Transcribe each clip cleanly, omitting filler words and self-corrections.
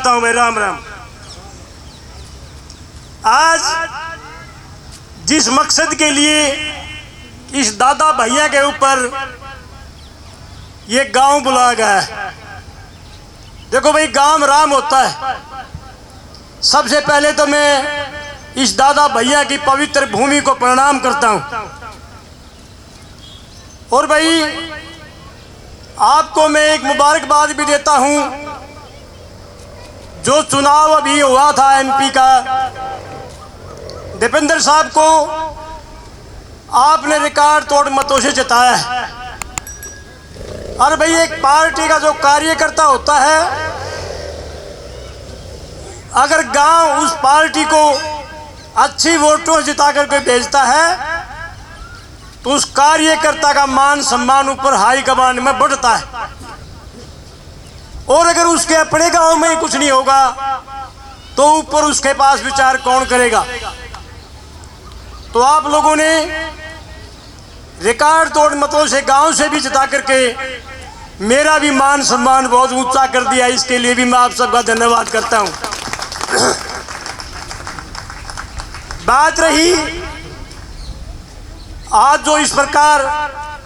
करता हूं मैं। राम राम। आज जिस मकसद के लिए इस दादा भैया के ऊपर ये गांव बुलाया गया है, देखो भाई, गांव राम होता है। सबसे पहले तो मैं इस दादा भैया की पवित्र भूमि को प्रणाम करता हूं। और भाई, आपको मैं एक मुबारकबाद भी देता हूं। जो चुनाव अभी हुआ था एमपी का, दीपेंद्र साहब को आपने रिकॉर्ड तोड़ मतों से जिताया है। और भाई, एक पार्टी का जो कार्यकर्ता होता है, अगर गांव उस पार्टी को अच्छी वोटों जिता करके भेजता है तो उस कार्यकर्ता का मान सम्मान ऊपर हाईकमांड में बढ़ता है। और अगर उसके अपने गांव में ही कुछ नहीं होगा तो ऊपर उसके पास विचार कौन करेगा। तो आप लोगों ने रिकॉर्ड तोड़ मतों से गांव से भी जिता करके मेरा भी मान सम्मान बहुत ऊंचा कर दिया। इसके लिए भी मैं आप सबका धन्यवाद करता हूं। बात रही आज जो इस प्रकार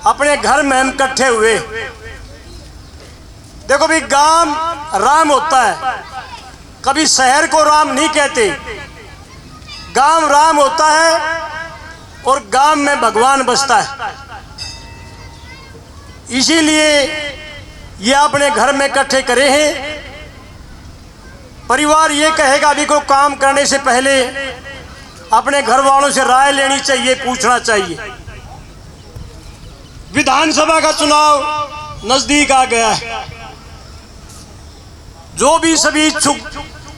अपने घर में हम इकट्ठे हुए, देखो भाई, गांव राम होता है, कभी शहर को राम नहीं कहते। गांव राम होता है और गांव में भगवान बसता है। इसीलिए ये अपने घर में इकट्ठे करे हैं। परिवार ये कहेगा भी कोई काम करने से पहले अपने घर वालों से राय लेनी चाहिए, पूछना चाहिए। विधानसभा का चुनाव नजदीक आ गया है। जो भी सभी इच्छुक,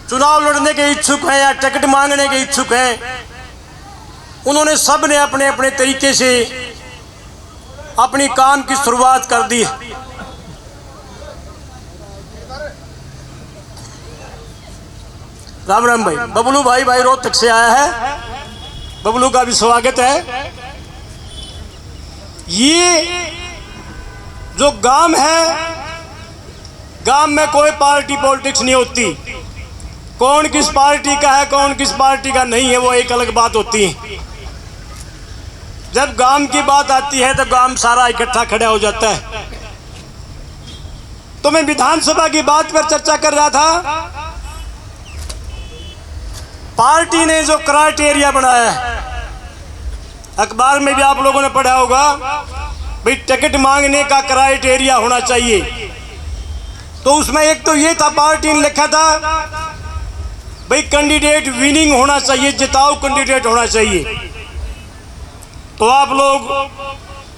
चुनाव लड़ने के इच्छुक हैं या टिकट मांगने के इच्छुक हैं, उन्होंने सब ने अपने अपने तरीके से अपनी काम की शुरुआत कर दी है। राम राम भाई। बबलू भाई रोहतक से आया है, बबलू का भी स्वागत है। ये जो गांव है, गांव में कोई पार्टी पॉलिटिक्स नहीं होती। कौन किस पार्टी का है, कौन किस पार्टी का नहीं है, वो एक अलग बात होती है। जब गांव की बात आती है तो गांव सारा इकट्ठा खड़ा हो जाता है। तो मैं विधानसभा की बात पर चर्चा कर रहा था। पार्टी ने जो क्राइटेरिया बनाया है, अखबार में भी आप लोगों ने पढ़ा होगा, भाई टिकट मांगने का क्राइटेरिया होना चाहिए। तो उसमें एक तो ये था, पार्टी ने लिखा था भाई कैंडिडेट विनिंग होना चाहिए, जिताऊ कैंडिडेट होना चाहिए। तो आप लोग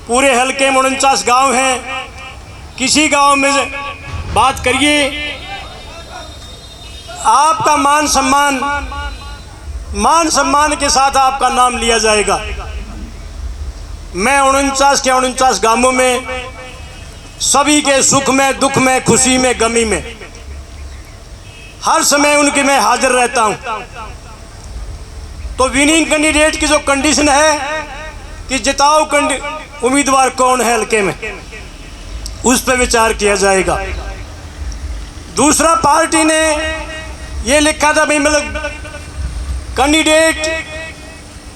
पूरे हल्के में 49 गांव हैं, किसी गांव में बात करिए, आपका मान सम्मान के साथ आपका नाम लिया जाएगा। मैं 49 के 49 गांवों में सभी के सुख में, दुख में, खुशी में, गमी में हर समय उनके मैं हाजिर रहता हूं। तो विनिंग कैंडिडेट की जो कंडीशन है कि जिताऊ उम्मीदवार कौन है हल्के में, उस पर विचार किया जाएगा। दूसरा, पार्टी ने ये लिखा था भाई, मतलब कैंडिडेट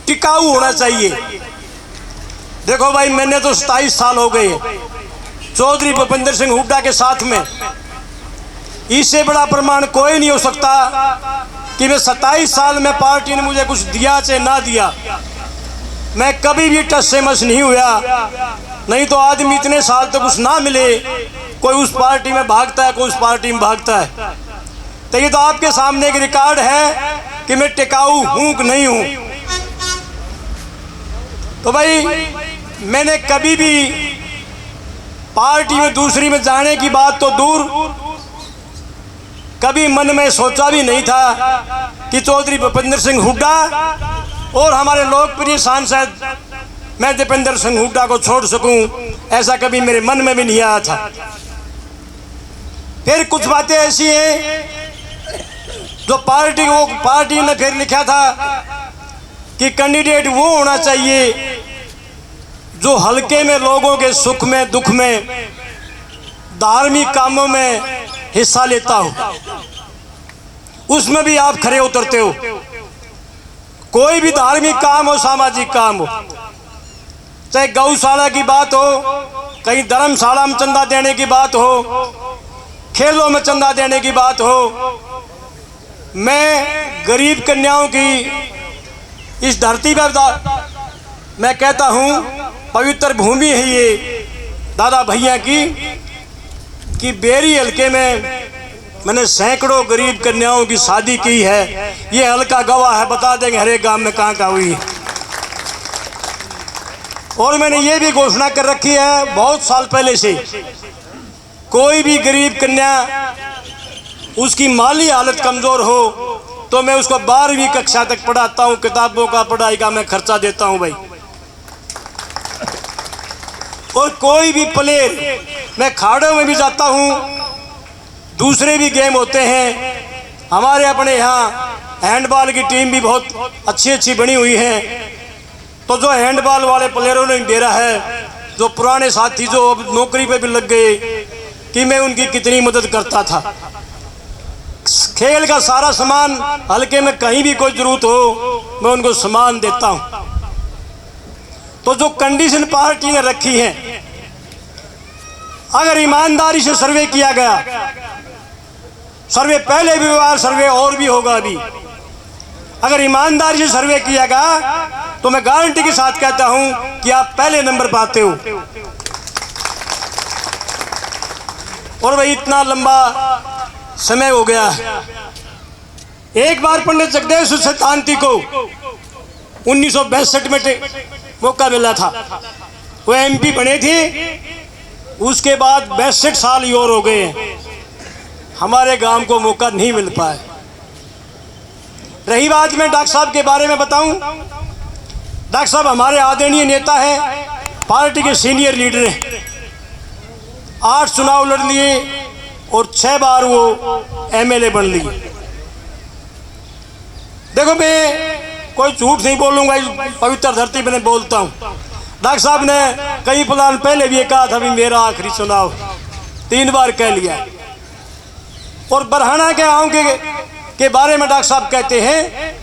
टिकाऊ होना चाहिए। देखो भाई, मैंने तो 27 साल हो गए चौधरी भूपेंद्र सिंह हुड्डा के साथ में। इससे बड़ा प्रमाण कोई नहीं हो सकता कि मैं 27 साल में पार्टी ने मुझे कुछ दिया चाहे ना दिया, मैं कभी भी टस से मस नहीं हुआ। नहीं तो आदमी इतने साल तक कुछ ना मिले, कोई उस पार्टी में भागता है, कोई उस पार्टी में भागता है। तो ये तो आपके सामने एक रिकॉर्ड है कि मैं टिकाऊ हूं कि नहीं हूं। तो भाई, मैंने कभी भी पार्टी में दूसरी में जाने की बात तो दूर, कभी मन में सोचा भी नहीं था कि चौधरी भूपेंद्र सिंह हुड्डा और हमारे लोकप्रिय सांसद मैं दीपेंद्र सिंह हुड्डा को छोड़ सकूं, ऐसा कभी मेरे मन में भी नहीं आया था। फिर कुछ बातें ऐसी हैं जो पार्टी ने फिर लिखा था कि कैंडिडेट वो होना चाहिए जो हल्के में लोगों के सुख में, दुख में, धार्मिक कामों में हिस्सा लेता हो। उसमें भी आप खरे उतरते हो। कोई भी धार्मिक काम हो, सामाजिक काम हो, चाहे गौशाला की बात हो, कहीं धर्मशाला में चंदा देने की बात हो, खेलों में चंदा देने की बात हो, मैं गरीब कन्याओं की इस धरती पर मैं कहता हूँ पवित्र भूमि है ये दादा भैया की, कि बेरी हल्के में मैंने सैकड़ों गरीब कन्याओं की शादी की है। ये हल्का गवाह है, बता देंगे हर एक गांव में कहाँ कहाँ हुई। और मैंने ये भी घोषणा कर रखी है बहुत साल पहले से, कोई भी गरीब कन्या उसकी माली हालत कमज़ोर हो तो मैं उसको 12वीं कक्षा तक पढ़ाता हूँ, किताबों का पढ़ाई का मैं खर्चा देता हूँ भाई। और कोई भी प्लेयर, मैं खाड़ों में भी जाता हूँ, दूसरे भी गेम होते हैं हमारे अपने यहाँ, हैंडबॉल की टीम भी बहुत अच्छी अच्छी बनी हुई है। तो जो हैंडबॉल वाले प्लेयरों ने मेरा है, जो पुराने साथी जो अब नौकरी पे भी लग गए, कि मैं उनकी कितनी मदद करता था। खेल का सारा सामान हल्के में कहीं भी कोई जरूरत हो मैं उनको सामान देता हूँ। तो जो कंडीशन पार्टी ने रखी है, अगर ईमानदारी से सर्वे किया गया, सर्वे पहले भी हुआ, सर्वे और भी होगा अभी, अगर ईमानदारी से सर्वे किया गया तो मैं गारंटी के साथ कहता हूं कि आप पहले नंबर पाते हो। और भाई इतना लंबा समय हो गया है। एक बार पंडित जगदेव सिद्धांती को 1962 में मौका मिला था, वो एमपी बने थे। उसके बाद 62 साल ही और हो गए हैं, हमारे गांव को मौका नहीं मिल पाया। रही बात, मैं डॉक्टर साहब के बारे में बताऊं, डॉक्टर साहब हमारे आदरणीय नेता है, पार्टी के सीनियर लीडर हैं। 8 चुनाव लड़ लिए और 6 बार वो एमएलए बन लिए। देखो मैं कोई झूठ नहीं बोलूंगा, इस पवित्र धरती में बोलता हूँ। डॉक्टर साहब ने कई प्लान पहले भी ये कहा था, भी मेरा आखिरी चुनाव, 3 बार कह लिया। और बरहाना के गाँव के बारे में डॉक्टर साहब कहते हैं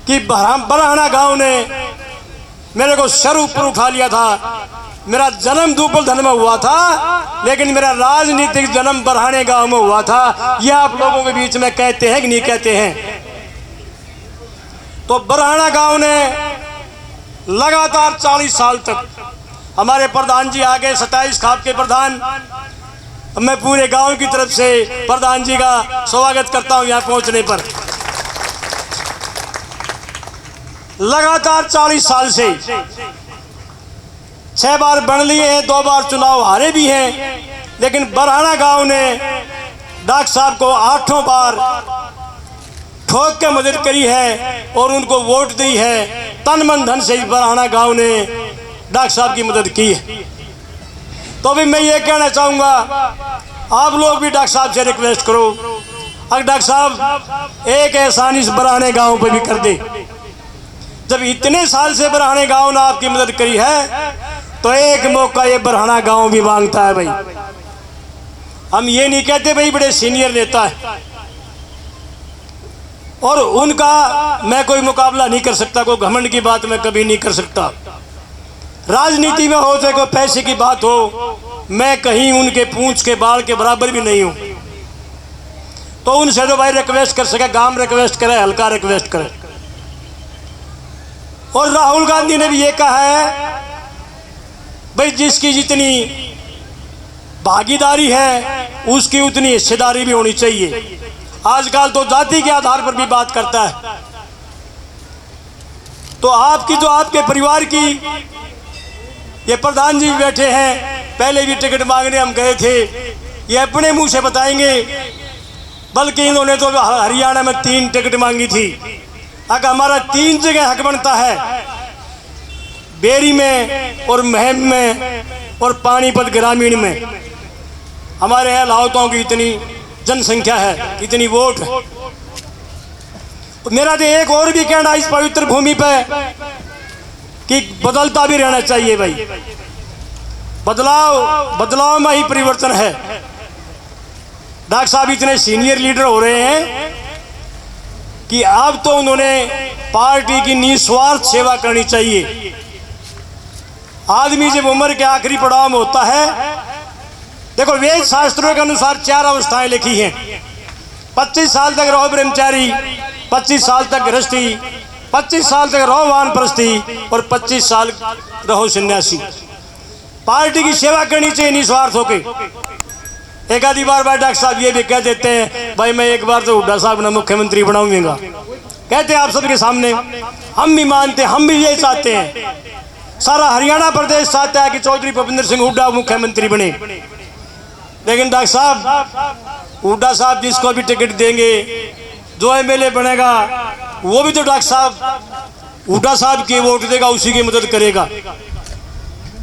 कि बरहाना गांव ने मेरे को सर ऊपर उठा लिया था। मेरा जन्म दूपल धन में हुआ था, लेकिन मेरा राजनीतिक जन्म बरहाने गांव में हुआ था। यह आप लोगों के बीच में कहते हैं कि नहीं कहते हैं? तो बरहाना गांव ने लगातार 40 साल तक, हमारे प्रधान जी आगे 27 खाप के प्रधान, मैं पूरे गांव की तरफ से प्रधान जी का स्वागत करता हूं यहां पहुंचने पर। लगातार 40 साल से 6 बार बन लिए हैं, 2 बार चुनाव हारे भी हैं, लेकिन बरहाना गांव ने डॉक्टर साहब को 8 बार ठोक के मदद करी है और उनको वोट दी है। तन मन धन से बरहाना गांव ने डॉक्टर साहब की मदद की है। तो भी मैं ये कहना चाहूँगा, आप लोग भी डॉक्टर साहब से रिक्वेस्ट करो, अगर डॉक्टर साहब एक एहसान इस बरहाने गांव पे भी कर दे। जब इतने साल से बरहाने गांव ने आपकी मदद करी है, तो एक मौका ये बरहाना गांव भी मांगता है भाई। हम ये नहीं कहते भाई बड़े सीनियर नेता है, और उनका मैं कोई मुकाबला नहीं कर सकता, कोई घमंड की बात मैं कभी नहीं कर सकता। राजनीति में हो चाहे कोई पैसे की बात हो, मैं कहीं उनके पूंछ के बाल के बराबर भी नहीं हूं। तो उनसे तो भाई रिक्वेस्ट कर सके, गांव रिक्वेस्ट करे, हल्का रिक्वेस्ट करे। और राहुल गांधी ने भी ये कहा है भाई, जिसकी जितनी भागीदारी है उसकी उतनी हिस्सेदारी भी होनी चाहिए। आजकल तो जाति के आधार पर भी बात करता है। तो आपकी जो आपके परिवार की, ये प्रधान जी बैठे हैं, पहले भी टिकट मांगने हम गए थे, ये अपने मुंह से बताएंगे। बल्कि इन्होंने तो हरियाणा में 3 टिकट मांगी थी। अगर हमारा 3 जगह हक बनता है, बेरी में और महम में और पानीपत ग्रामीण में। हमारे यहाँ लाहौतों की इतनी जनसंख्या है, इतनी वोट है। मेरा तो एक और भी कहना इस पवित्र भूमि पे कि बदलता भी रहना चाहिए भाई। बदलाव में ही परिवर्तन है। डॉक्टर साहब इतने सीनियर लीडर हो रहे हैं कि अब तो उन्होंने पार्टी की निस्वार्थ सेवा करनी चाहिए। आदमी जब उम्र के आखिरी पड़ाव में होता है, देखो वेद शास्त्रों के अनुसार 4 अवस्थाएं लिखी हैं। 25 साल तक रहो ब्रह्मचारी, 25 साल तक गृहस्थी, 25 साल तक रहो वानप्रस्थी और 25 साल रहो सन्यासी। पार्टी की सेवा करनी चाहिए निस्वार्थ होके। एक आधी बार डॉक्टर साहब ये भी कह देते हैं, भाई मैं एक बार तो हुड्डा साहब ने मुख्यमंत्री बनाऊंगा, कहते हैं आप सबके सामने। हम भी मानते, हम भी ये चाहते हैं, सारा हरियाणा प्रदेश चाहता है कि चौधरी भूपेंद्र सिंह हुड्डा मुख्यमंत्री बने। लेकिन डॉक्टर साहब, हुड्डा साहब जिसको भी टिकट देंगे, जो एमएलए बनेगा, वो भी तो डॉक्टर साहब हुड्डा साहब की वोट देगा, उसी की मदद करेगा।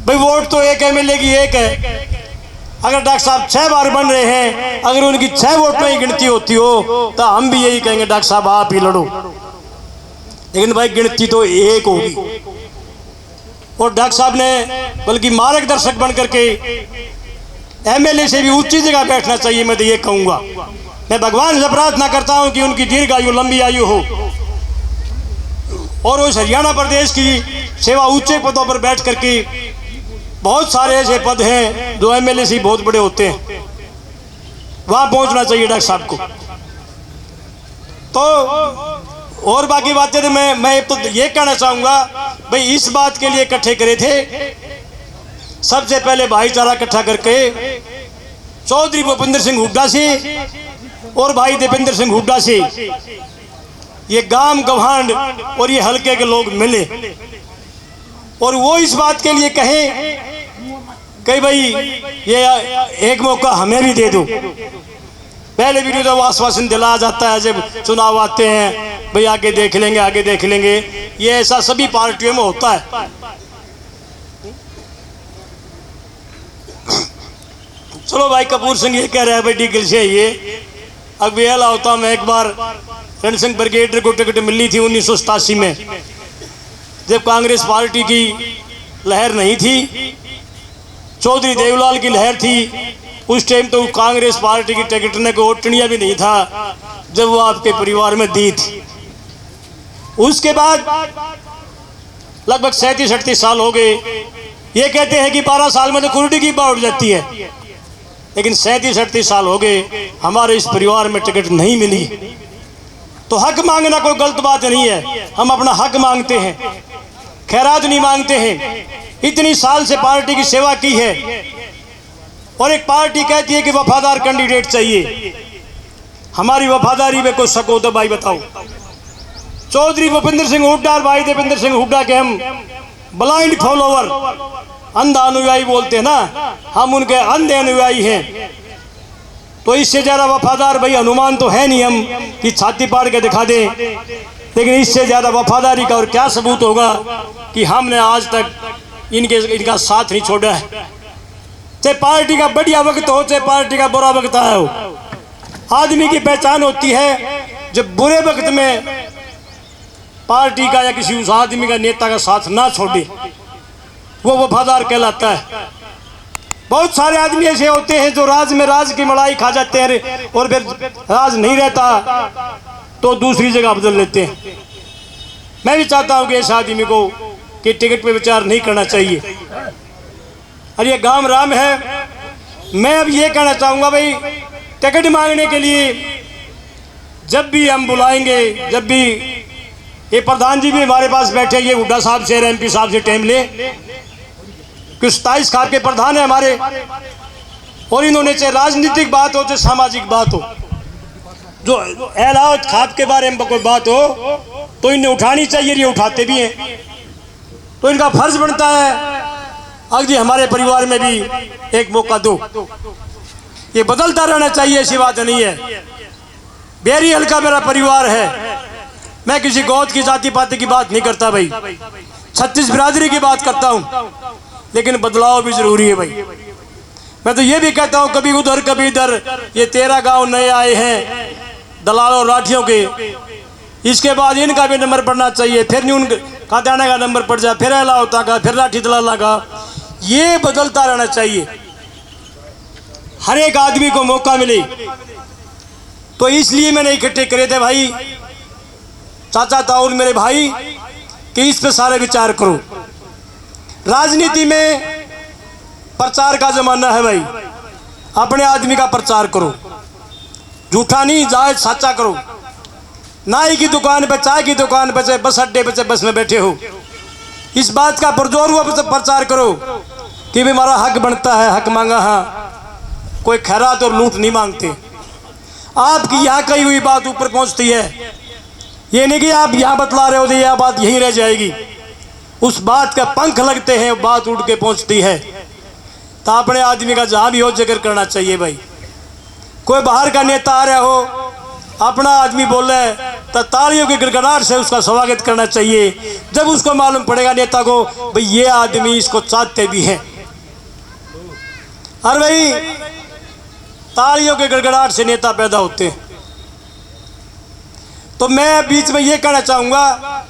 भाई वोट तो एक एमएलए की एक है। अगर डॉक्टर साहब 6 बार बन रहे हैं, अगर उनकी 6 वोटों की गिनती होती हो तो हम भी यही कहेंगे डॉक्टर साहब आप ही लड़ो। लेकिन भाई गिनती तो एक होगी। और डॉक्टर साहब ने बल्कि मार्गदर्शक बन करके एमएलए से भी ऊंची जगह बैठना चाहिए। मैं तो ये कहूँगा, मैं भगवान से प्रार्थना करता हूँ कि उनकी दीर्घ आयु, लंबी आयु हो और उस हरियाणा प्रदेश की सेवा ऊंचे पदों पर बैठ करके, बहुत सारे ऐसे पद हैं जो एमएलए से बहुत बड़े होते हैं, वहाँ पहुँचना चाहिए डॉक्टर साहब को। तो और बाकी बातें तो मैं तो ये कहना चाहूँगा, भाई इस बात के लिए इकट्ठे करे थे, सबसे पहले भाईचारा इकट्ठा करके चौधरी भूपेंद्र सिंह हुड्डा से और भाई दीपेंद्र सिंह हुड्डा से ये गांव गवांड और ये हलके के लोग मिले और वो इस बात के लिए कहें कि भाई ये एक मौका हमें भी दे दो। पहले भी तो आश्वासन दिलाया जाता है जब चुनाव आते हैं, भाई आगे देख लेंगे, आगे देख लेंगे। ये ऐसा सभी पार्टियों में होता है। चलो भाई कपूर सिंह ये कह रहे हैं भाई डीगल से ये अब ये होता, मैं एक बार रण सिंह ब्रिगेडियर को टिकट मिली थी 1987 में, जब कांग्रेस पार्टी की लहर नहीं थी, चौधरी देवलाल की लहर थी। उस टाइम तो कांग्रेस पार्टी की टिकट ने कोई ओटनिया भी नहीं था जब वो आपके परिवार में दी थी। उसके बाद लगभग 37-38 साल हो गए। ये कहते हैं कि 12 साल में तो कुर्डी की बात उठ जाती है, लेकिन 37-38 साल हो गए हमारे इस परिवार में टिकट नहीं मिली। तो हक मांगना कोई गलत बात नहीं है, हम अपना हक मांगते हैं, खैरात नहीं मांगते हैं। इतनी साल से पार्टी की सेवा की है और एक पार्टी कहती है कि वफादार कैंडिडेट चाहिए। हमारी वफादारी में कोई शक हो तो भाई बताओ। चौधरी भूपेंद्र सिंह हुड्डा और भाई दीपेंद्र सिंह हुड्डा के हम ब्लाइंड फॉलोवर, अंधा अनुयायी बोलते हैं ना, हम उनके अंधे अनुयायी हैं। तो इससे ज़्यादा वफादार भाई हनुमान तो है नहीं हम कि छाती पाड़ के दिखा दें, लेकिन इससे ज़्यादा वफादारी का और क्या सबूत होगा कि हमने आज तक इनका साथ नहीं छोड़ा है। चाहे पार्टी का बढ़िया वक्त हो, चाहे पार्टी का बुरा वक्त आया हो। आदमी की पहचान होती है जब बुरे वक्त में पार्टी का या किसी उस आदमी का, नेता का साथ ना छोड़े, वो वफादार कहलाता है। बहुत सारे आदमी ऐसे होते हैं जो राज में राज की मलाई खा जाते हैं और फिर राज नहीं रहता तो दूसरी जगह बदल लेते हैं। मैं भी चाहता हूँ कि इस आदमी को कि टिकट पे विचार नहीं करना चाहिए। और ये गांव राम है। मैं अब ये कहना चाहूँगा भाई, टिकट मांगने के लिए जब भी हम बुलाएंगे, जब भी ये प्रधान जी भी हमारे पास बैठे, ये हुड्डा साहब से एमपी साहब से टाइम ले कि 27 खाप के प्रधान है हमारे, और इन्होंने चाहे राजनीतिक बात हो चाहे सामाजिक बात हो, जो एलावत खाप के बारे में कोई बात हो तो इन्हें उठानी चाहिए, ये उठाते भी हैं। तो इनका फर्ज बनता है अगर हमारे परिवार में भी एक मौका दो। ये बदलता रहना चाहिए, ऐसी बात नहीं है। बेरी हल्का मेरा परिवार है, मैं किसी गौत की जाति पाति की बात नहीं करता भाई, 36 बिरादरी की बात करता हूँ, लेकिन बदलाव भी जरूरी है भाई। मैं तो ये भी कहता हूँ कभी उधर कभी इधर, ये 13 गांव नए आए हैं दलालों राठियों के, इसके बाद इनका भी नंबर पड़ना चाहिए, फिर नहीं उनका खादाना का नंबर पड़ जाए, फिर अलावता का, फिर लाठी दलाला का, ये बदलता रहना चाहिए। हर एक आदमी को मौका मिले। तो इसलिए मैंने इकट्ठे करे थे भाई, चाचा ताऊ मेरे भाई, कि इस पे सारे विचार करो। राजनीति में प्रचार का जमाना है भाई, अपने आदमी का प्रचार करो, झूठा नहीं, जायज सच्चा करो। नाई की दुकान पे, चाय की दुकान पे, चाहे बस अड्डे पे, चाहे बस में बैठे हो, इस बात का पुरजोर हुआ प्रचार करो कि भी हमारा हक बनता है, हक मांगा। हाँ, कोई खैरात और लूट नहीं मांगते। आपकी यहाँ कही हुई बात ऊपर पहुँचती है, ये नहीं कि आप यहाँ बतला रहे हो तो यह बात यहीं रह जाएगी। उस बात का पंख लगते हैं, बात उड़ के पहुँचती है। तो अपने आदमी का जहाँ भी हो जिक्र करना चाहिए भाई। कोई बाहर का नेता आ रहा हो, अपना आदमी बोल रहा है, तो तालियों की गड़गड़ाहट से उसका स्वागत करना चाहिए। जब उसको मालूम पड़ेगा नेता को भाई ये आदमी इसको चाहते भी हैं। और भाई तालियों के गड़गड़ाहट से नेता पैदा होते हैं। तो मैं बीच में ये कहना चाहूँगा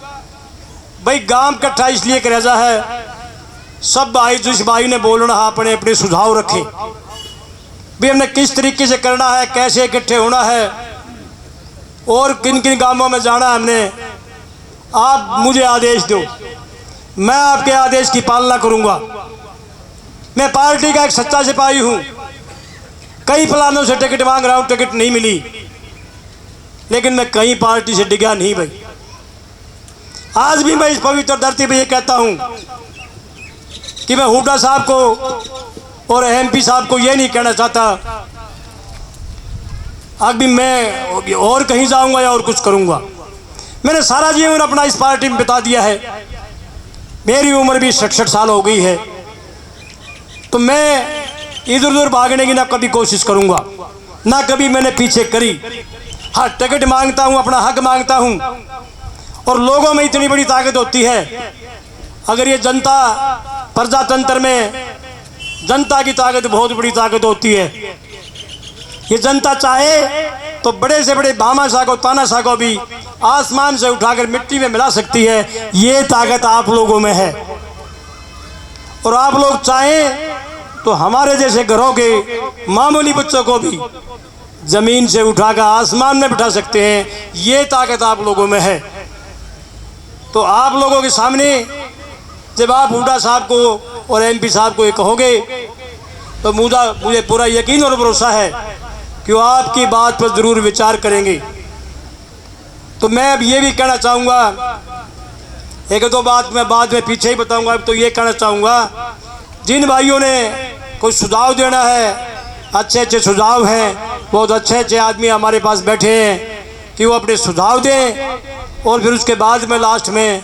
भाई, गांव इकट्ठा इसलिए कर रहा है, सब भाई जिस भाई ने बोलना है अपने अपने सुझाव रखें भी, हमने किस तरीके से करना है, कैसे इकट्ठे होना है और किन किन गांवों में जाना है हमने। आप मुझे आदेश दो, मैं आपके आदेश की पालना करूंगा। मैं पार्टी का एक सच्चा सिपाही हूं, कई प्लानों से टिकट मांग रहा हूं, टिकट नहीं मिली, लेकिन मैं कहीं पार्टी से डिगा नहीं भाई। आज भी मैं इस पवित्र धरती पे ये कहता हूं कि मैं हुड्डा साहब को और एमपी साहब को ये नहीं कहना चाहता अभी मैं और कहीं जाऊंगा या और कुछ करूंगा। मैंने सारा जीवन अपना इस पार्टी में बिता दिया है, मेरी उम्र भी 66 साल हो गई है। तो मैं इधर उधर भागने की ना कभी कोशिश करूंगा, ना कभी मैंने पीछे करी। हाँ, टिकट मांगता हूं, अपना हक मांगता हूं, और लोगों में इतनी बड़ी ताकत होती है। अगर ये जनता प्रजातंत्र में जनता की ताकत बहुत बड़ी ताकत होती है। ये जनता चाहे तो बड़े से बड़े भामाशाह को, तानाशाह को भी आसमान से उठाकर मिट्टी में मिला सकती है। ये ताकत आप लोगों में है। और आप लोग चाहें तो हमारे जैसे घरों के मामूली बच्चों को भी जमीन से उठाकर आसमान में बिठा सकते हैं। ये ताकत आप लोगों में है। तो आप लोगों के सामने जब आप हुड्डा साहब को और एमपी साहब को ये कहोगे तो मुझे पूरा यकीन और भरोसा है कि वो आपकी बात पर ज़रूर विचार करेंगे। तो मैं अब ये भी कहना चाहूँगा, एक दो बात मैं बाद में पीछे ही बताऊँगा। अब तो ये कहना चाहूँगा, जिन भाइयों ने कोई सुझाव देना है, अच्छे अच्छे सुझाव हैं, बहुत अच्छे अच्छे आदमी हमारे पास बैठे हैं, कि वो अपने सुझाव दें। और फिर उसके बाद में लास्ट में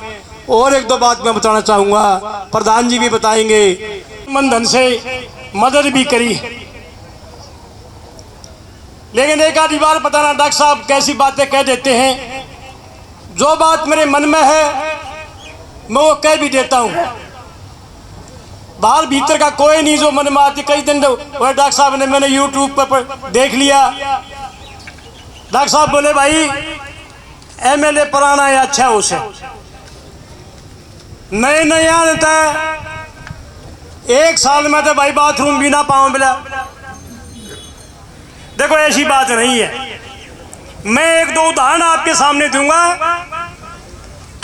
और एक दो बात मैं बताना चाहूँगा, प्रधान जी भी बताएंगे। मन धन से मदद भी करी, लेकिन एक आधी बार पता ना डॉक्टर साहब कैसी बातें कह देते हैं। जो बात मेरे मन में है मैं वो कह भी देता हूँ, बाहर भीतर का कोई नहीं जो मन में आती। कई दिन डॉक्टर साहब ने मैंने यूट्यूब पर देख लिया, डॉक्टर साहब बोले भाई एमएलए पुराना है अच्छा उसे नए नए आता है, एक साल में तो भाई बाथरूम भी ना पाऊँ बिला। देखो ऐसी बात नहीं है। मैं एक दो उदाहरण आपके सामने दूंगा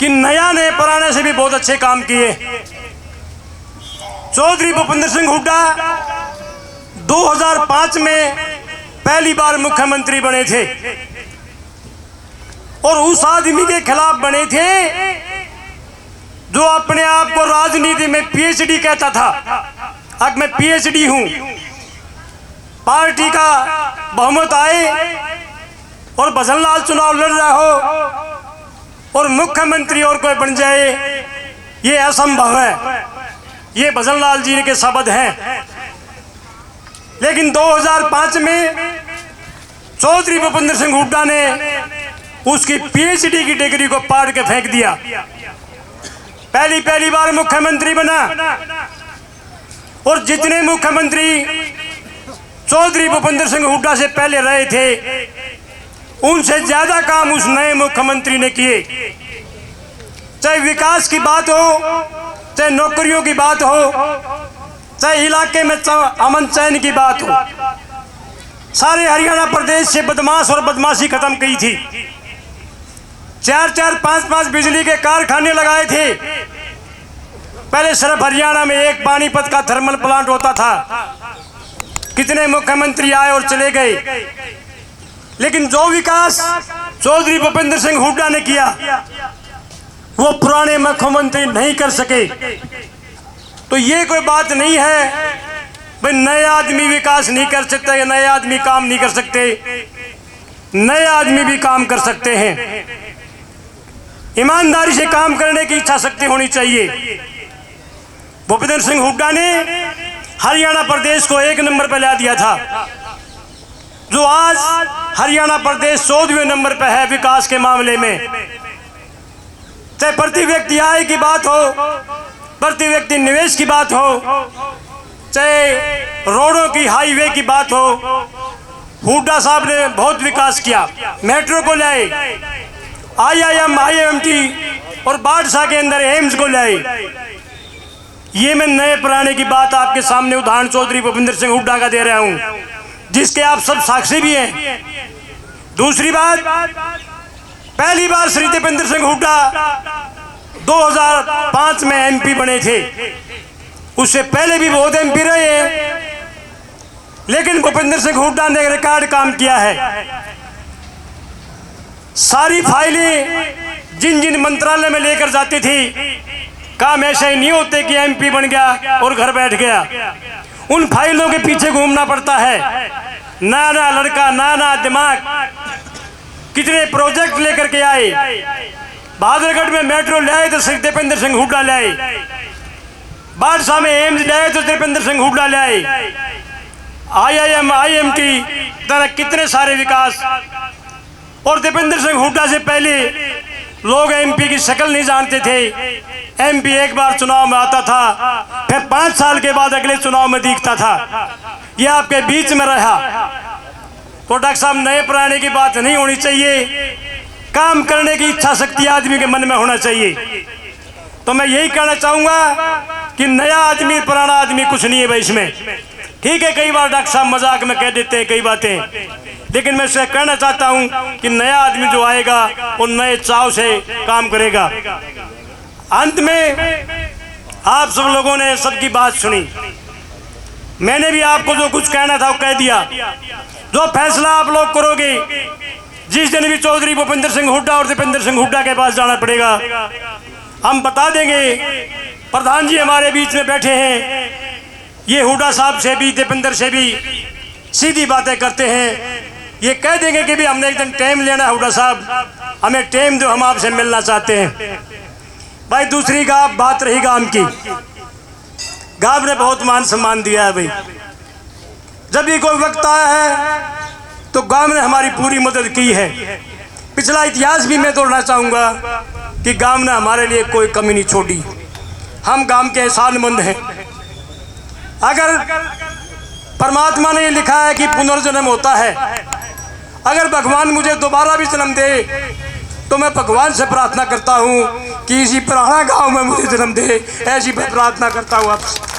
कि नया ने पुराने से भी बहुत अच्छे काम किए। चौधरी भूपेंद्र सिंह हुड्डा 2005 में पहली बार मुख्यमंत्री बने थे और उस आदमी के खिलाफ बने थे जो अपने आप को राजनीति में पीएचडी कहता था। अब मैं पीएचडी हूं। पार्टी का बहुमत आए और भजनलाल चुनाव लड़ रहा हो और मुख्यमंत्री और कोई बन जाए, ये असंभव है। ये भजनलाल जी के शब्द हैं। लेकिन 2005 में चौधरी भूपेंद्र सिंह हुड्डा ने उसकी पीएचडी की डिग्री को पाड़ के फेंक दिया। पहली बार मुख्यमंत्री बना और जितने मुख्यमंत्री चौधरी भूपेंद्र सिंह हुड्डा से पहले रहे थे उनसे ज्यादा काम उस नए मुख्यमंत्री ने किए। चाहे विकास की बात हो, चाहे नौकरियों की बात हो, चाहे इलाके में अमन चैन की बात हो, सारे हरियाणा प्रदेश से बदमाश और बदमाशी खत्म की थी। 4-4, 5-5 बिजली के कारखाने लगाए थे। पहले सिर्फ हरियाणा में एक पानीपत का थर्मल प्लांट होता था। कितने मुख्यमंत्री आए और चले गए, लेकिन जो विकास चौधरी भूपेंद्र सिंह हुड्डा ने किया वो पुराने मुख्यमंत्री नहीं कर सके। तो ये कोई बात नहीं है भाई नए आदमी विकास नहीं कर सकते, नए आदमी काम नहीं कर सकते। नए आदमी भी काम कर सकते हैं। ईमानदारी से काम करने की इच्छा शक्ति होनी चाहिए। भूपेंद्र सिंह हुड्डा ने हरियाणा प्रदेश को 1 नंबर पर ला दिया था, जो आज हरियाणा प्रदेश 14वें नंबर पर है विकास के मामले में। चाहे प्रति व्यक्ति आय की बात हो, प्रति व्यक्ति निवेश की बात हो, चाहे रोडों की हाईवे की बात हो, हुड्डा साहब ने बहुत विकास किया। मेट्रो को लाए, IIM, IIMT और बादशाह के अंदर एम्स को लाए। ये मैं नए पुराने की बात आपके सामने उदाहरण चौधरी भूपेंद्र सिंह हुड्डा का दे रहा हूं, जिसके आप सब साक्षी भी हैं। दूसरी बात, पहली बार श्री दीपेंद्र सिंह हुड्डा 2005 में MP बने थे। उससे पहले भी बहुत MP रहे हैं, लेकिन भूपेंद्र सिंह हुड्डा ने रिकॉर्ड काम किया है। सारी फाइलें जिन जिन मंत्रालय में लेकर जाती थी, काम ऐसे ही नहीं होते कि MP बन गया और घर बैठ गया। उन फाइलों के पीछे घूमना पड़ता है। नाना लड़का, नाना दिमाग, कितने प्रोजेक्ट लेकर के आए। बहादुरगढ़ में मेट्रो लाए तो श्री दीपेंद्र सिंह हुड्डा लाए, बादशाह में एम्स लाए तो दीपेंद्र सिंह हुड्डा लाए, IIM, IIMT तरह कितने सारे विकास। और दीपेंद्र सिंह हुड्डा से पहले लोग MP की शक्ल नहीं जानते थे। MP एक बार चुनाव में आता था, फिर 5 साल के बाद अगले चुनाव में दिखता था। यह आपके बीच में रहा। तो डॉक्टर साहब, नए पुराने की बात नहीं होनी चाहिए। काम करने की इच्छा शक्ति आदमी के मन में होना चाहिए। तो मैं यही कहना चाहूंगा कि नया आदमी पुराना आदमी कुछ नहीं है भाई इसमें। ठीक है, कई बार डॉक्टर साहब मजाक में कह देते हैं कई बातें, लेकिन मैं इससे कहना चाहता हूं कि नया आदमी जो आएगा वो नए चाव से काम करेगा। अंत में आप सब लोगों ने सबकी बात सुनी। मैंने भी आपको जो कुछ कहना था वो कह दिया। जो फैसला आप लोग करोगे, जिस दिन भी चौधरी भूपेंद्र सिंह हुड्डा और दीपेंद्र सिंह हुड्डा के पास जाना पड़ेगा, हम बता देंगे। प्रधान जी हमारे बीच में बैठे हैं, ये हुड्डा साहब से भी दीपेंद्र से भी सीधी बातें करते हैं। ये कह देंगे कि भी हमने एक दिन टाइम लेना है, हुड्डा साहब हमें टाइम दो, हम आपसे मिलना चाहते हैं। भाई दूसरी बात रही गांव की। गांव ने बहुत मान सम्मान दिया है भाई। जब भी कोई वक्त आया है तो गांव ने हमारी पूरी मदद की है। पिछला इतिहास भी मैं तोड़ना चाहूँगा कि गांव ने हमारे लिए कोई कमी नहीं छोड़ी। हम गांव के एहसानमंद हैं। अगर परमात्मा ने लिखा है कि पुनर्जन्म होता है, अगर भगवान मुझे दोबारा भी जन्म दे तो मैं भगवान से प्रार्थना करता हूँ कि इसी पुराना गांव में मुझे जन्म दे। ऐसी मैं प्रार्थना करता हूँ आपसे।